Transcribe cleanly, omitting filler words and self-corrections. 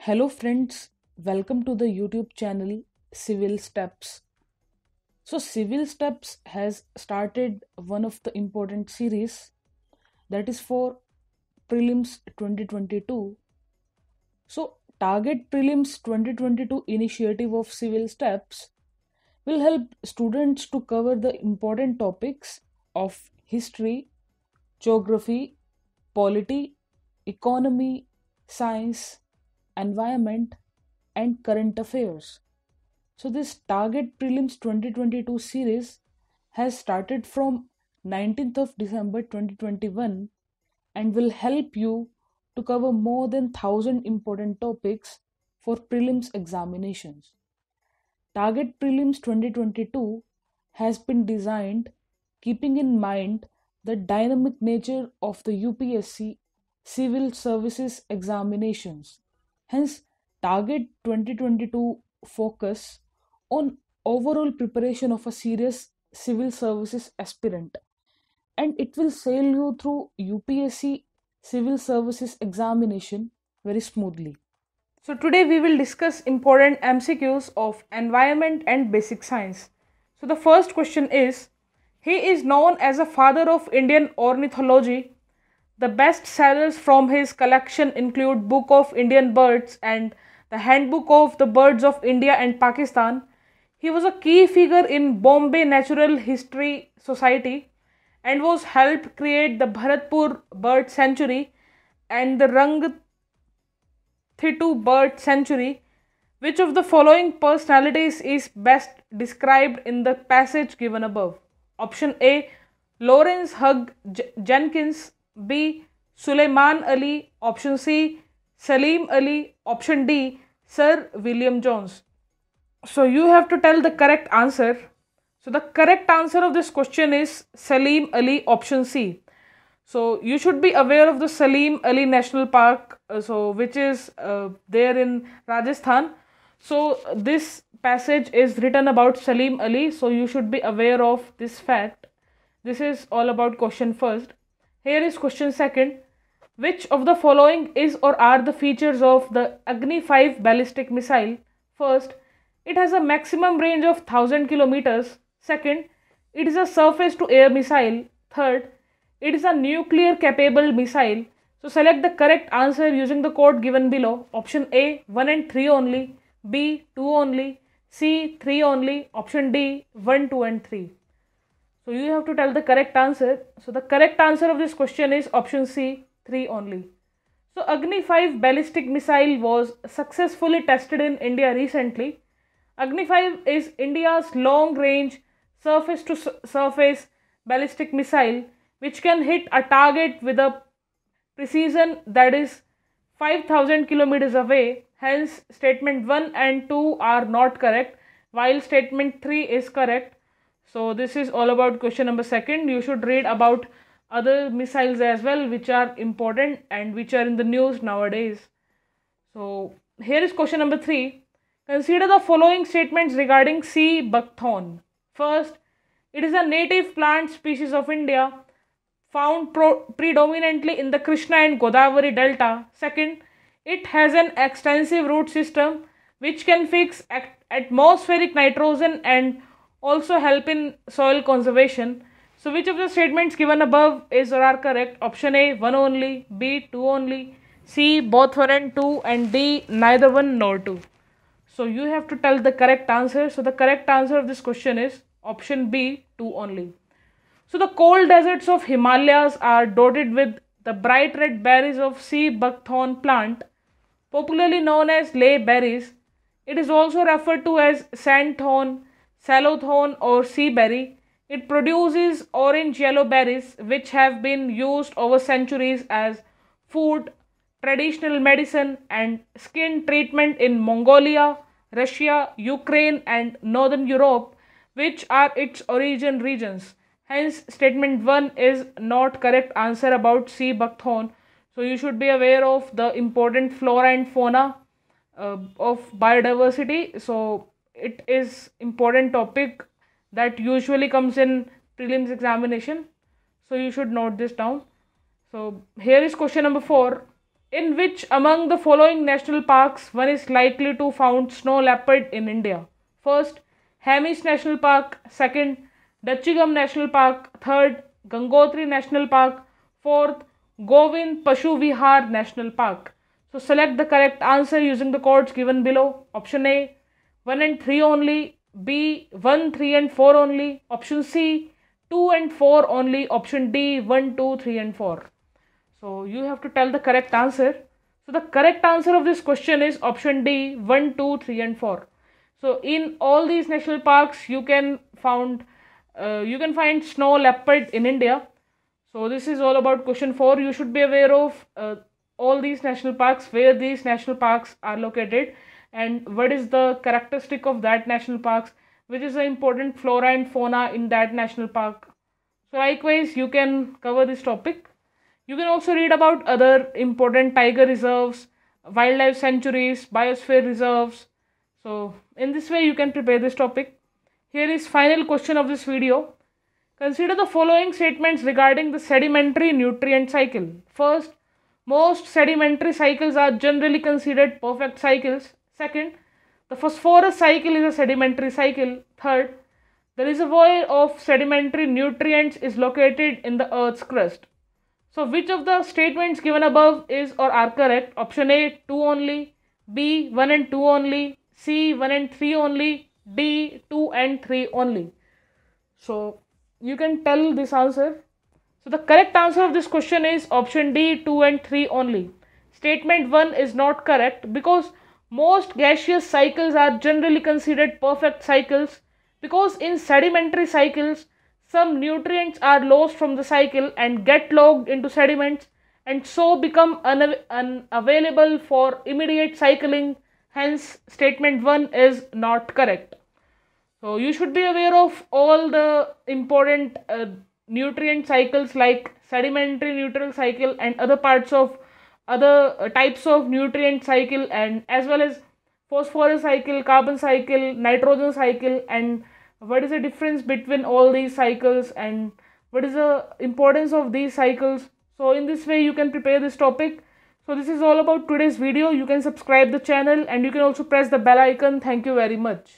Hello friends, welcome to the YouTube channel Civilsteps. So Civilsteps has started one of the important series that is for Prelims 2022. So Target Prelims 2022 initiative of Civilsteps will help students to cover the important topics of history, geography, polity, economy, science, environment, and current affairs. So this Target Prelims 2022 series has started from 19th of December 2021 and will help you to cover more than 1000 important topics for prelims examinations. Target Prelims 2022 has been designed keeping in mind the dynamic nature of the UPSC Civil Services Examinations. Hence, Target 2022 focus on overall preparation of a serious civil services aspirant, and it will sail you through UPSC Civil Services Examination very smoothly. So today we will discuss important MCQs of environment and basic science. So the first question is, he is known as a father of Indian ornithology. The best sellers from his collection include Book of Indian Birds and the Handbook of the Birds of India and Pakistan. He was a key figure in Bombay Natural History Society and was helped create the Bharatpur Bird Sanctuary and the Rangthitu Bird Sanctuary. Which of the following personalities is best described in the passage given above? Option A, Lawrence Hugh Jenkins. B, Sulaiman Ali. Option C, Salim Ali. Option D, Sir William Jones. So you have to tell the correct answer. So the correct answer of this question is Salim Ali, option C. So you should be aware of the Salim Ali National Park, which is there in Rajasthan. So this passage is written about Salim Ali, so you should be aware of this fact. This is all about question first. Here is question second. Which of the following is or are the features of the Agni 5 ballistic missile? First, it has a maximum range of 1000 kilometers. Second, it is a surface to air missile. Third, it is a nuclear capable missile. So select the correct answer using the code given below. Option A, 1 and 3 only. B, 2 only. C, 3 only. Option D, 1, 2 and 3. So you have to tell the correct answer. So the correct answer of this question is option C, 3 only. So Agni 5 ballistic missile was successfully tested in India recently. Agni 5 is India's long range surface to surface ballistic missile which can hit a target with a precision that is 5000 kilometers away. Hence statement 1 and 2 are not correct while statement 3 is correct. So this is all about question number second. You should read about other missiles as well which are important and which are in the news nowadays. So here is question number 3. Consider the following statements regarding sea buckthorn. First, it is a native plant species of India found predominantly in the Krishna and Godavari delta. Second, it has an extensive root system which can fix atmospheric nitrogen and also help in soil conservation. So which of the statements given above is or are correct? Option A, 1 only. B, 2 only. C, both 1 and 2. And D, neither 1 nor 2. So you have to tell the correct answer. So the correct answer of this question is option B, 2 only. So the cold deserts of Himalayas are dotted with the bright red berries of sea buckthorn plant, popularly known as lay berries. It is also referred to as sandthorn, sallowthorn or sea berry. It produces orange-yellow berries which have been used over centuries as food, traditional medicine and skin treatment in Mongolia, Russia, Ukraine and Northern Europe, which are its origin regions. Hence, statement 1 is not correct answer about sea buckthorn. So you should be aware of the important flora and fauna of biodiversity. So it is important topic that usually comes in prelims examination. So you should note this down. So here is question number 4. In which among the following national parks one is likely to find snow leopard in India? First, Hemis National Park. Second, Dachigam National Park. Third, Gangotri National Park. Fourth, Govind Pashu Vihar National Park. So select the correct answer using the codes given below. Option A, 1 and 3 only. B, 1, 3 and 4 only. Option C, 2 and 4 only. Option D, 1, 2, 3 and 4. So you have to tell the correct answer. So the correct answer of this question is option D, 1, 2, 3 and 4. So in all these national parks you can find snow leopard in India. So this is all about question 4. You should be aware of all these national parks, where these national parks are located and what is the characteristic of that national parks, which is the important flora and fauna in that national park. So likewise you can cover this topic. You can also read about other important tiger reserves, wildlife sanctuaries, biosphere reserves. So in this way you can prepare this topic. Here is final question of this video. Consider the following statements regarding the sedimentary nutrient cycle. First, most sedimentary cycles are generally considered perfect cycles. Second, the phosphorus cycle is a sedimentary cycle. Third, the reservoir of sedimentary nutrients is located in the earth's crust. So which of the statements given above is or are correct? Option A, 2 only. B, 1 and 2 only. C, 1 and 3 only. D, 2 and 3 only. So you can tell this answer. So the correct answer of this question is option D, 2 and 3 only. Statement 1 is not correct because most gaseous cycles are generally considered perfect cycles, because in sedimentary cycles some nutrients are lost from the cycle and get logged into sediments and so become unavailable for immediate cycling. Hence statement 1 is not correct. So you should be aware of all the important nutrient cycles like sedimentary neutral cycle and other types of nutrient cycle, and as well as phosphorus cycle, carbon cycle, nitrogen cycle, and what is the difference between all these cycles and what is the importance of these cycles. So in this way you can prepare this topic. So this is all about today's video. You can subscribe the channel and you can also press the bell icon. Thank you very much.